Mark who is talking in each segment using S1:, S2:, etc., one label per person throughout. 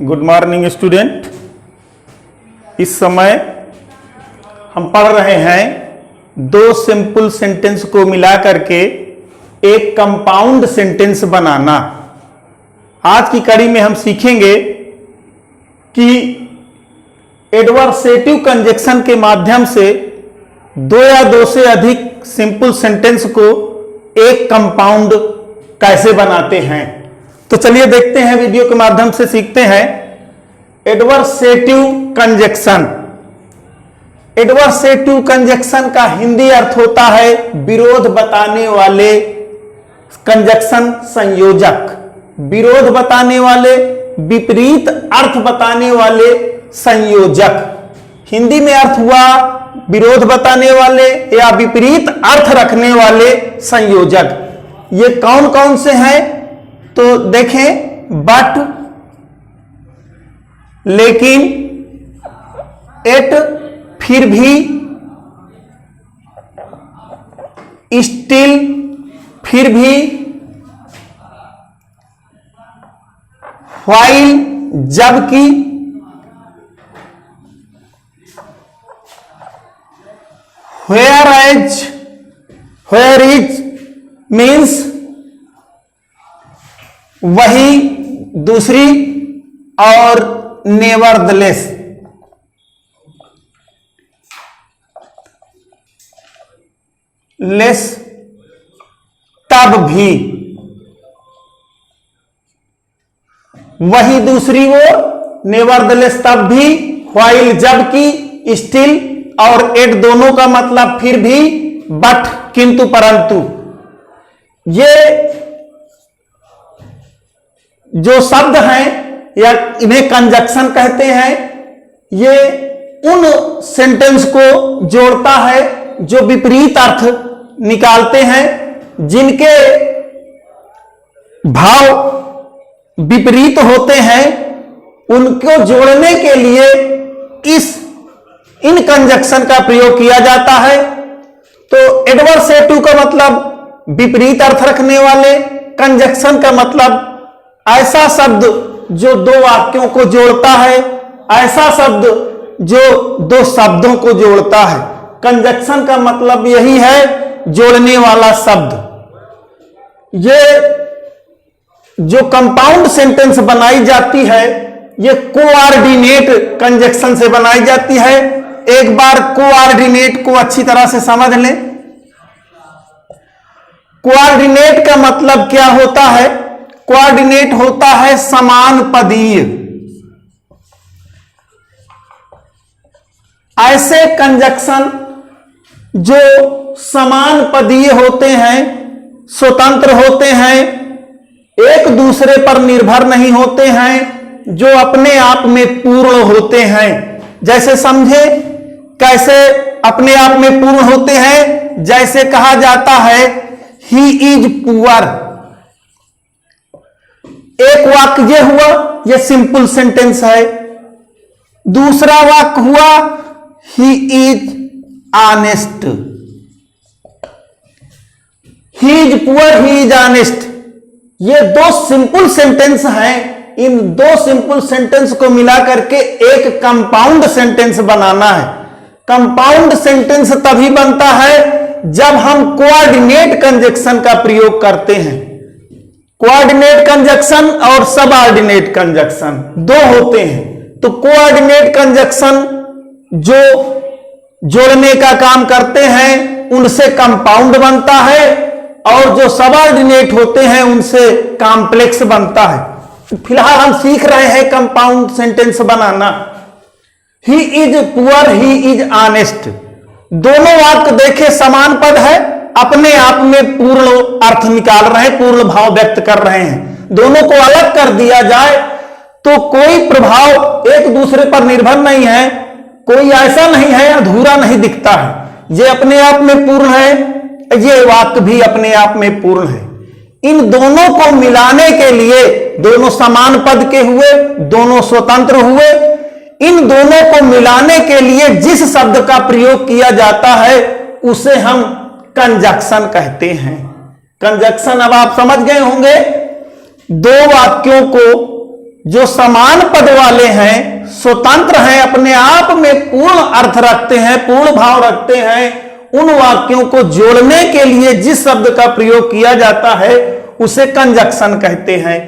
S1: Good morning student. इस समय हम पढ़ रहे हैं दो सिंपल सेंटेंस को मिला करके एक कंपाउंड सेंटेंस बनाना। आज की कड़ी में हम सीखेंगे कि एडवर्सेटिव कंजक्शन के माध्यम से दो या दो से अधिक सिंपल सेंटेंस को एक कंपाउंड कैसे बनाते हैं। तो चलिए देखते हैं, वीडियो के माध्यम से सीखते हैं एडवर्सेटिव कंजक्शन। एडवर्सेटिव कंजक्शन का हिंदी अर्थ होता है विरोध बताने वाले कंजक्शन संयोजक। विरोध बताने वाले, विपरीत अर्थ बताने वाले संयोजक। हिंदी में अर्थ हुआ विरोध बताने वाले या विपरीत अर्थ रखने वाले संयोजक। ये कौन कौन से हैं तो देखें, बट, लेकिन, एट, फिर भी, स्टिल, फिर भी, व्हाइल, जबकि, whereas, where is मीन्स वही, दूसरी, और नेवरदलेस। लेस, तब भी, वही, दूसरी ओर, नेवरदलेस तब भी, व्हाइल जबकि, स्टिल और एट दोनों का मतलब फिर भी, बट किंतु परंतु। ये जो शब्द हैं या इन्हें कंजक्शन कहते हैं, ये उन सेंटेंस को जोड़ता है जो विपरीत अर्थ निकालते हैं, जिनके भाव विपरीत होते हैं। उनको जोड़ने के लिए इन कंजक्शन का प्रयोग किया जाता है। तो एडवर्सेटिव का मतलब विपरीत अर्थ रखने वाले, कंजक्शन का मतलब ऐसा शब्द जो दो वाक्यों को जोड़ता है, ऐसा शब्द जो दो शब्दों को जोड़ता है। कंजक्शन का मतलब यही है, जोड़ने वाला शब्द। ये जो कंपाउंड सेंटेंस बनाई जाती है, ये कोऑर्डिनेट कंजक्शन से बनाई जाती है। एक बार कोऑर्डिनेट को अच्छी तरह से समझ लें। कोऑर्डिनेट का मतलब क्या होता है? कोऑर्डिनेट होता है समान पदीय। ऐसे कंजक्शन जो समान पदीय होते हैं, स्वतंत्र होते हैं, एक दूसरे पर निर्भर नहीं होते हैं, जो अपने आप में पूर्ण होते हैं। जैसे समझे कैसे अपने आप में पूर्ण होते हैं? जैसे कहा जाता है ही इज पुअर। एक वाक्य ये हुआ, ये सिंपल सेंटेंस है। दूसरा वाक्य हुआ ही is honest. He is poor, he is honest. ये दो सिंपल सेंटेंस हैं। इन दो सिंपल सेंटेंस को मिलाकर के एक कंपाउंड सेंटेंस बनाना है। कंपाउंड सेंटेंस तभी बनता है जब हम कोऑर्डिनेट कंजक्शन का प्रयोग करते हैं। कोऑर्डिनेट कंजक्शन और सबऑर्डिनेट कंजक्शन दो होते हैं। तो कोऑर्डिनेट कंजक्शन जो जोड़ने का काम करते हैं, उनसे कंपाउंड बनता है, और जो सबऑर्डिनेट होते हैं उनसे कॉम्प्लेक्स बनता है। फिलहाल हम सीख रहे हैं compound sentence banana. He is poor, he is honest. दोनों वाक्य देखे समान पद है, अपने आप में पूर्ण अर्थ निकाल रहे हैं, पूर्ण भाव व्यक्त कर रहे हैं। दोनों को अलग कर दिया जाए तो कोई प्रभाव एक दूसरे पर निर्भर नहीं है, कोई ऐसा नहीं है अधूरा नहीं दिखता है। ये अपने आप में पूर्ण है, ये वाक्य भी अपने आप में पूर्ण है। इन दोनों को मिलाने के लिए, दोनों समान पद के हुए, दोनों स्वतंत्र हुए, इन दोनों को मिलाने के लिए जिस शब्द का प्रयोग किया जाता है उसे हम कंजक्शन कहते हैं। कंजक्शन अब आप समझ गए होंगे। दो वाक्यों को जो समान पद वाले हैं, स्वतंत्र हैं, अपने आप में पूर्ण अर्थ रखते हैं, पूर्ण भाव रखते हैं, उन वाक्यों को जोड़ने के लिए जिस शब्द का प्रयोग किया जाता है उसे कंजक्शन कहते हैं।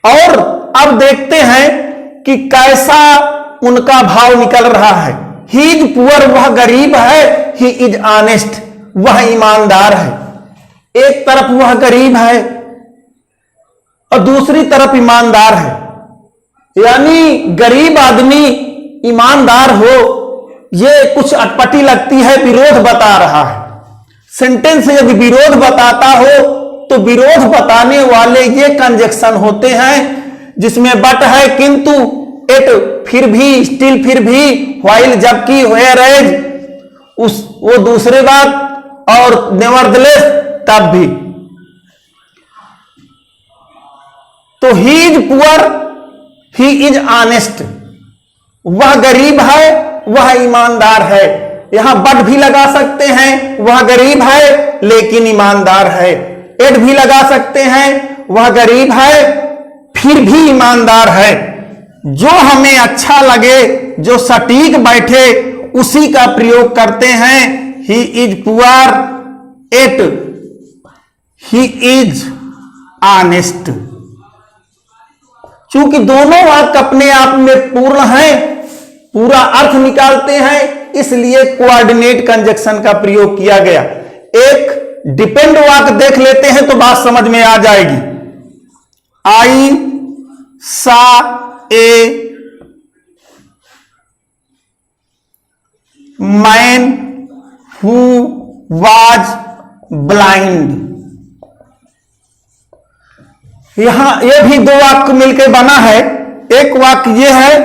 S1: और अब देखते हैं कि कैसा उनका भाव निकल रहा है। ही इज पुअर, वह गरीब है। ही इज ऑनेस्ट, वह ईमानदार है। एक तरफ वह गरीब है और दूसरी तरफ ईमानदार है, यानी गरीब आदमी ईमानदार हो, यह कुछ अटपटी लगती है, विरोध बता रहा है। सेंटेंस यदि विरोध बताता हो तो विरोध बताने वाले ये कंजक्शन होते हैं जिसमें बट है, किंतु, एट फिर भी, स्टिल फिर भी, व्हाइल जबकि, व्हेयर एज वो दूसरे बात, और नेवरदलेस तब भी। तो ही is poor, he is honest, वह गरीब है, वह ईमानदार है। यहां बट भी लगा सकते हैं, वह गरीब है लेकिन ईमानदार है। एड भी लगा सकते हैं, वह गरीब है फिर भी ईमानदार है। जो हमें अच्छा लगे, जो सटीक बैठे, उसी का प्रयोग करते हैं। He is poor, yet he is honest. चूंकि दोनों वाक्य अपने आप में पूर्ण हैं, पूरा अर्थ निकालते हैं, इसलिए कोऑर्डिनेट कंजक्शन का प्रयोग किया गया। एक डिपेंड वाक्य देख लेते हैं तो बात समझ में आ जाएगी। आई सा a man who was blind. यहां यह भी दो वाक्य मिलकर बना है। एक वाक्य यह है,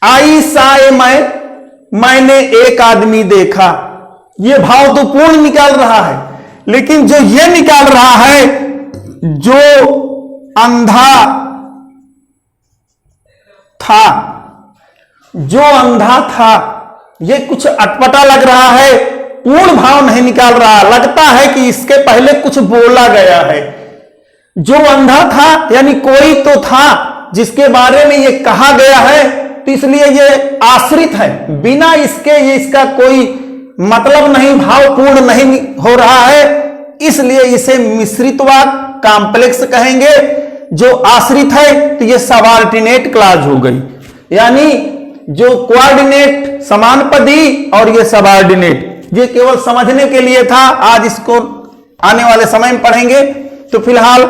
S1: आई सा ए मैंने एक आदमी देखा। यह भाव तो पूर्ण निकाल रहा है, लेकिन जो यह निकाल रहा है, जो अंधा था, जो अंधा था, यह कुछ अटपटा लग रहा है, पूर्ण भाव नहीं निकाल रहा। लगता है कि इसके पहले कुछ बोला गया है। जो अंधा था यानी कोई तो था जिसके बारे में यह कहा गया है, तो इसलिए यह आश्रित है। बिना इसके ये इसका कोई मतलब नहीं, भाव पूर्ण नहीं हो रहा है, इसलिए इसे मिश्रित वाक्य, कॉम्प्लेक्स कहेंगे। जो आश्रित है तो यह सबऑर्डिनेट क्लॉज हो गई, यानी जो कोऑर्डिनेट समानपदी और ये सबऑर्डिनेट। ये केवल समझने के लिए था, आज इसको आने वाले समय में पढ़ेंगे। तो फिलहाल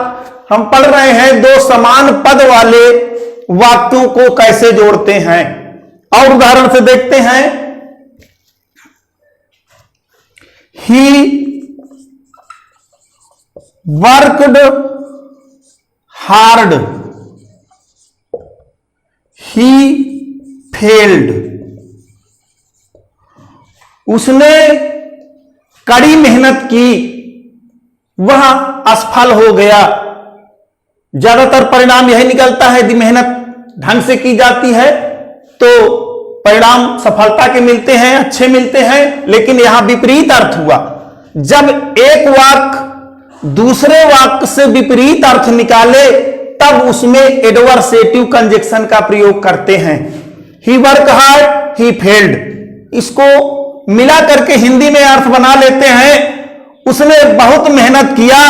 S1: हम पढ़ रहे हैं दो समान पद वाले वाक्यों को कैसे जोड़ते हैं। और उदाहरण से देखते हैं, he worked hard, he failed. उसने कड़ी मेहनत की, वह असफल हो गया। ज्यादातर परिणाम यही निकलता है, यदि मेहनत ढंग से की जाती है तो परिणाम सफलता के मिलते हैं, अच्छे मिलते हैं। लेकिन यहां विपरीत अर्थ हुआ। जब एक वाक्य दूसरे वाक्य से विपरीत अर्थ निकाले तब उसमें एडवर्सेटिव कंजक्शन का प्रयोग करते हैं। ही वर्क हार्ड, ही फेल्ड। इसको मिला करके हिंदी में अर्थ बना लेते हैं, उसने बहुत मेहनत किया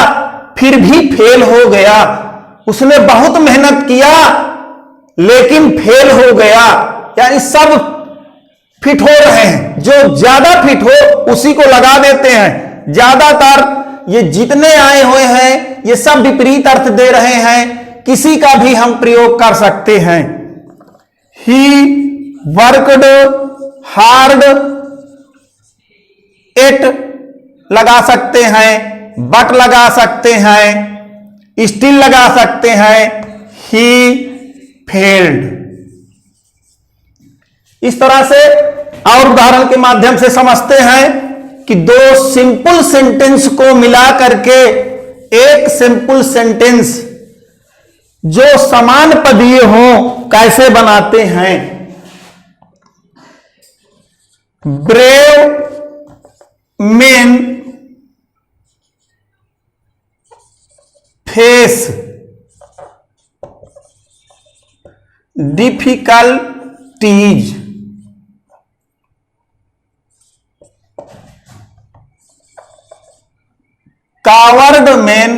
S1: फिर भी फेल हो गया। उसने बहुत मेहनत किया लेकिन फेल हो गया। यानी सब फिट हो रहे हैं, जो ज्यादा फिट हो उसी को लगा देते हैं। ज्यादातर ये जितने आए हुए हैं ये सब विपरीत अर्थ दे रहे हैं, किसी का भी हम प्रयोग कर सकते हैं। ही वर्कड हार्ड, एट लगा सकते हैं, बट लगा सकते हैं, स्टिल लगा सकते हैं, ही फेल्ड। इस तरह से और उदाहरण के माध्यम से समझते हैं कि दो सिंपल सेंटेंस को मिला करके एक सिंपल सेंटेंस जो समान पदीय हो कैसे बनाते हैं। Brave men face difficulties. Coward man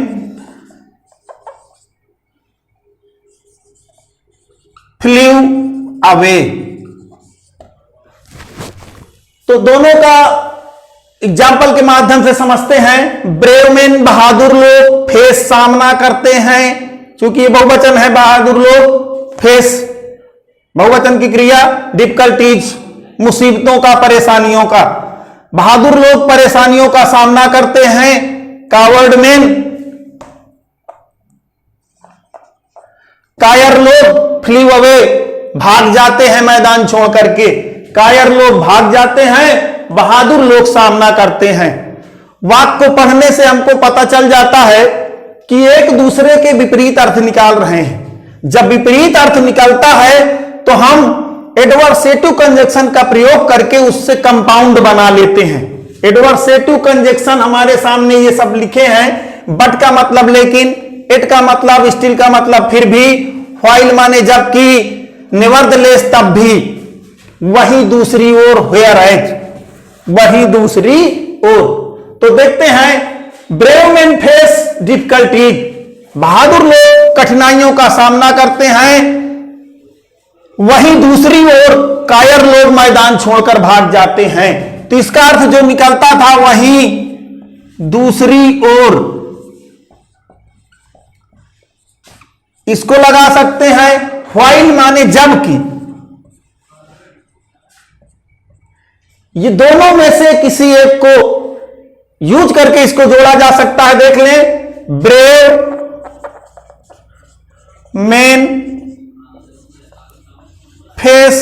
S1: flee away. तो दोनों का एग्जाम्पल के माध्यम से समझते हैं। ब्रेव मैन बहादुर लोग फेस सामना करते हैं, क्योंकि ये बहुवचन है, बहादुर लोग फेस बहुवचन की क्रिया, डिफिकल्टीज मुसीबतों का, परेशानियों का। बहादुर लोग परेशानियों का सामना करते हैं। कावर्ड मैन, कायर लोग फ्लीव अवे भाग जाते हैं मैदान छोड़ करके। कायर लोग भाग जाते हैं, बहादुर लोग सामना करते हैं। वाक्य को पढ़ने से हमको पता चल जाता है कि एक दूसरे के विपरीत अर्थ निकाल रहे हैं। जब विपरीत अर्थ निकलता है तो हम एडवर्सेटिव कंजक्शन का प्रयोग करके उससे कंपाउंड बना लेते हैं। एडवर्सेटिव कंजक्शन हमारे सामने ये सब लिखे हैं। बट का मतलब लेकिन, इट का मतलब स्टिल का मतलब फिर भी, व्हाइल माने जबकि, नेवरदलेस तब भी, वही दूसरी ओर, व्हेयर एज वही दूसरी ओर। तो देखते हैं, ब्रेव मैन फेस डिफिकल्टीज, बहादुर लोग कठिनाइयों का सामना करते हैं, वहीं दूसरी ओर कायर लोग मैदान छोड़कर भाग जाते हैं। तो इसका अर्थ जो निकलता था वहीं दूसरी ओर, इसको लगा सकते हैं व्हाइल माने जबकि। ये दोनों में से किसी एक को यूज करके इसको जोड़ा जा सकता है। देख लें, brave man face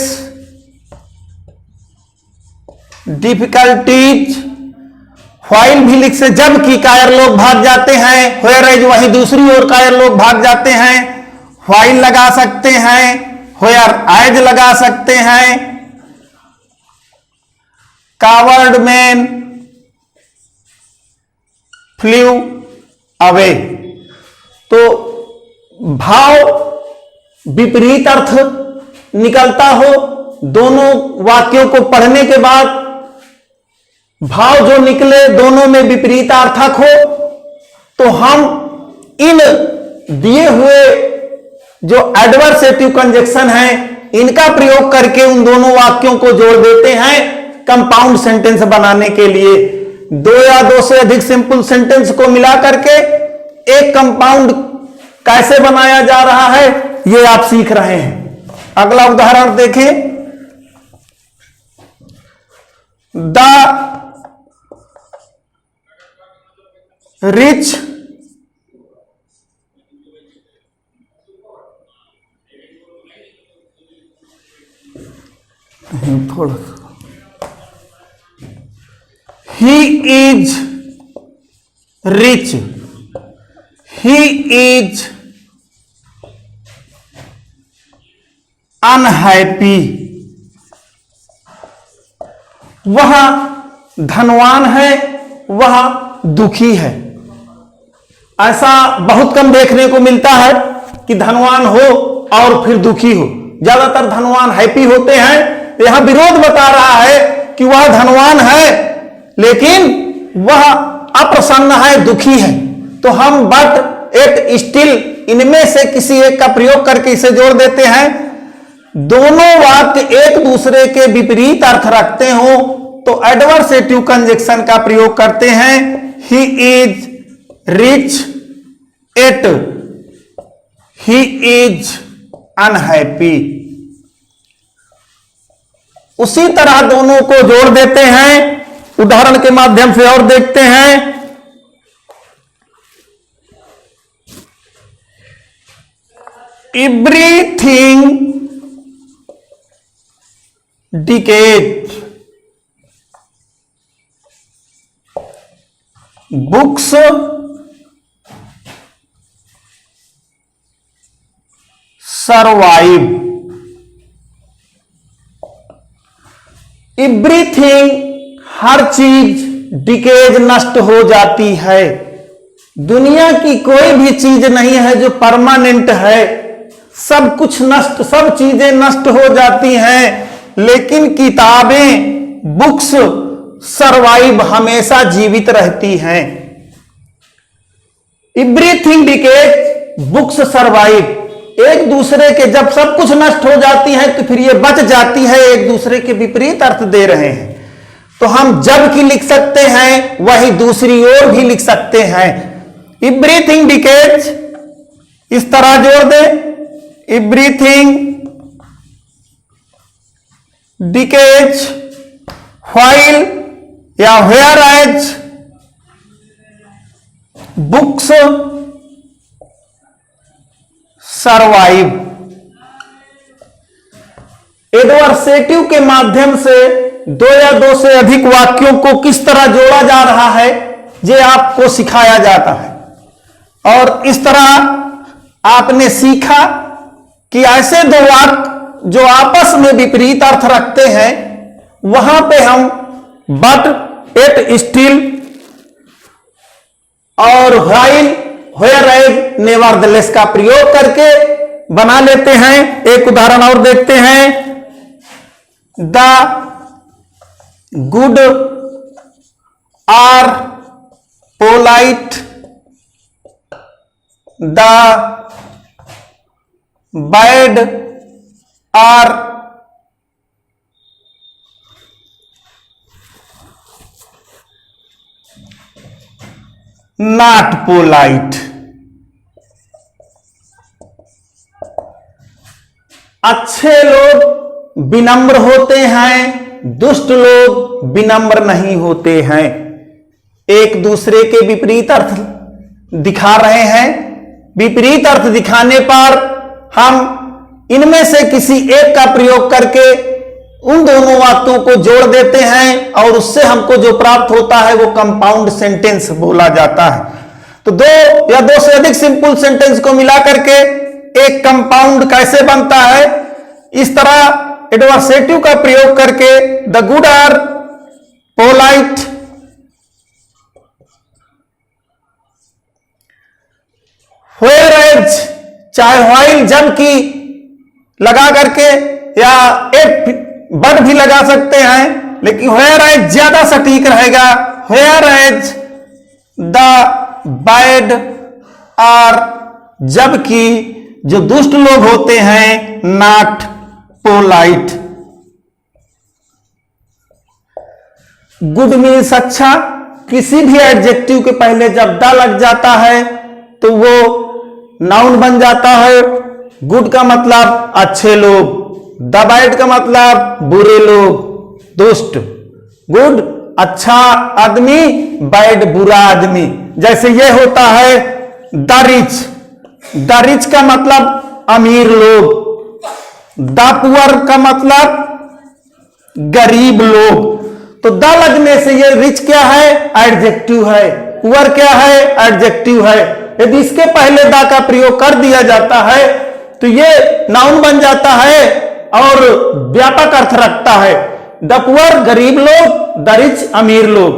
S1: difficulties, while भी लिख से, जबकि कायर लोग भाग जाते हैं, व्हेयर एज वही दूसरी ओर कायर लोग भाग जाते हैं। व्हाइल लगा सकते हैं, व्हेयर एज लगा सकते हैं। Coward man flee away. तो भाव विपरीत अर्थ निकलता हो, दोनों वाक्यों को पढ़ने के बाद भाव जो निकले दोनों में विपरीतार्थक हो, तो हम इन दिए हुए जो एडवर्सेटिव कंजक्शन है इनका प्रयोग करके उन दोनों वाक्यों को जोड़ देते हैं कंपाउंड सेंटेंस बनाने के लिए। दो या दो से अधिक सिंपल सेंटेंस को मिला करके एक कंपाउंड कैसे बनाया जा रहा है ये आप सीख रहे हैं। अगला उदाहरण देखें, द रिच थोड़ा, he is rich, he is unhappy, वह धनवान है, वह दुखी है। ऐसा बहुत कम देखने को मिलता है कि धनवान हो और फिर दुखी हो। ज्यादातर धनवान हैप्पी होते हैं। यह विरोध बता रहा है कि वह धनवान है लेकिन वह अप्रसन्न है, दुखी है। तो हम बट, एट, स्टिल इनमें से किसी एक का प्रयोग करके इसे जोड़ देते हैं। दोनों वाक्य एक दूसरे के विपरीत अर्थ रखते हो तो एडवर्सेटिव कंजक्शन का प्रयोग करते हैं। He is rich, yet he is unhappy. उसी तरह दोनों को जोड़ देते हैं। उदाहरण के माध्यम से और देखते हैं, everything decayed, books survive. Everything हर चीज, डिकेज नष्ट हो जाती है। दुनिया की कोई भी चीज नहीं है जो परमानेंट है। सब कुछ नष्ट, सब चीजें नष्ट हो जाती हैं, लेकिन किताबें, बुक्स सरवाइव, हमेशा जीवित रहती हैं। Everything decays, books survive. एक दूसरे के, जब सब कुछ नष्ट हो जाती है तो फिर ये बच जाती है, एक दूसरे के विपरीत अर्थ दे रहे हैं। तो हम जब की लिख सकते हैं, वही दूसरी ओर भी लिख सकते हैं। एवरीथिंग डिकेज, इस तरह जोड़ दे, एवरीथिंग डिकेज व्हाइल या whereas books survive. Adversative के माध्यम से दो या दो से अधिक वाक्यों को किस तरह जोड़ा जा रहा है, ये आपको सिखाया जाता है। और इस तरह आपने सीखा कि ऐसे दो वाक्य जो आपस में विपरीत अर्थ रखते हैं, वहां पे हम बट, एट, स्टिल और व्हाइल, वेयर एज, नेवरदलेस का प्रयोग करके बना लेते हैं। एक उदाहरण और देखते हैं। The good are polite, the bad are not polite. अच्छे लोग विनम्र होते हैं, दुष्ट लोग विनम्र नहीं होते हैं। एक दूसरे के विपरीत अर्थ दिखा रहे हैं। विपरीत अर्थ दिखाने पर हम इनमें से किसी एक का प्रयोग करके उन दोनों वाक्यों को जोड़ देते हैं और उससे हमको जो प्राप्त होता है वो कंपाउंड सेंटेंस बोला जाता है। तो दो या दो से अधिक सिंपल सेंटेंस को मिला करके एक कंपाउंड कैसे बनता है, इस तरह एडवर्सेटिव का प्रयोग करके the good are polite, whereas, चाहे व्हाइल, जबकि लगा करके या एक बट भी लगा सकते हैं, लेकिन वेयर एज ज्यादा सटीक रहेगा। Whereas the bad are, जबकि जो दुष्ट लोग होते हैं नॉट पोलाइट। गुड मीन्स अच्छा, किसी भी एडजेक्टिव के पहले जब द लग जाता है तो वो नाउन बन जाता है। गुड का मतलब अच्छे लोग, द बैड का मतलब बुरे लोग, दुष्ट। गुड अच्छा आदमी, बैड बुरा आदमी। जैसे ये होता है द रिच, द रिच का मतलब अमीर लोग, द पुअर का मतलब गरीब लोग। तो द लगने से ये रिच क्या है, एडजेक्टिव है, पुअर क्या है, एडजेक्टिव है। यदि इसके पहले द का प्रयोग कर दिया जाता है तो ये नाउन बन जाता है और व्यापक अर्थ रखता है। द पुअर गरीब लोग, द रिच अमीर लोग।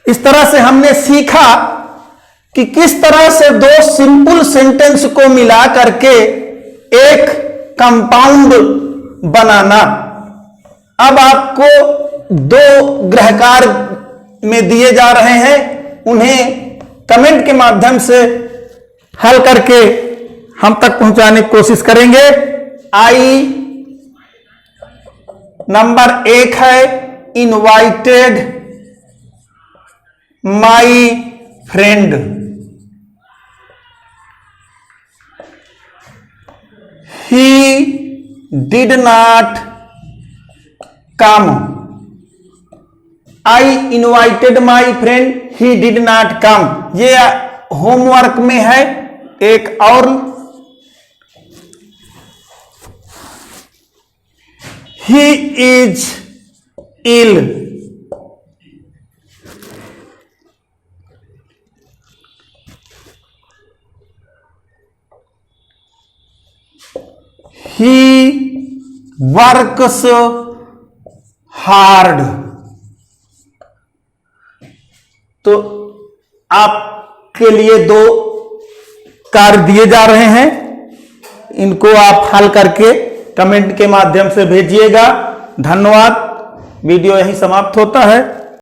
S1: इस तरह से हमने सीखा कि किस तरह से दो सिंपल सेंटेंस को मिला करके एक कंपाउंड बनाना। अब आपको दो गृहकार में दिए जा रहे हैं, उन्हें कमेंट के माध्यम से हल करके हम तक पहुंचाने की कोशिश करेंगे। आई नंबर 1 है, invited my friend, he did not come. I invited my friend, he did not come. ये होमवर्क में है। एक और, he is ill, he works hard. तो आपके लिए दो कार्य दिए जा रहे हैं, इनको आप हल करके कमेंट के माध्यम से भेजिएगा। धन्यवाद। वीडियो यहीं समाप्त होता है।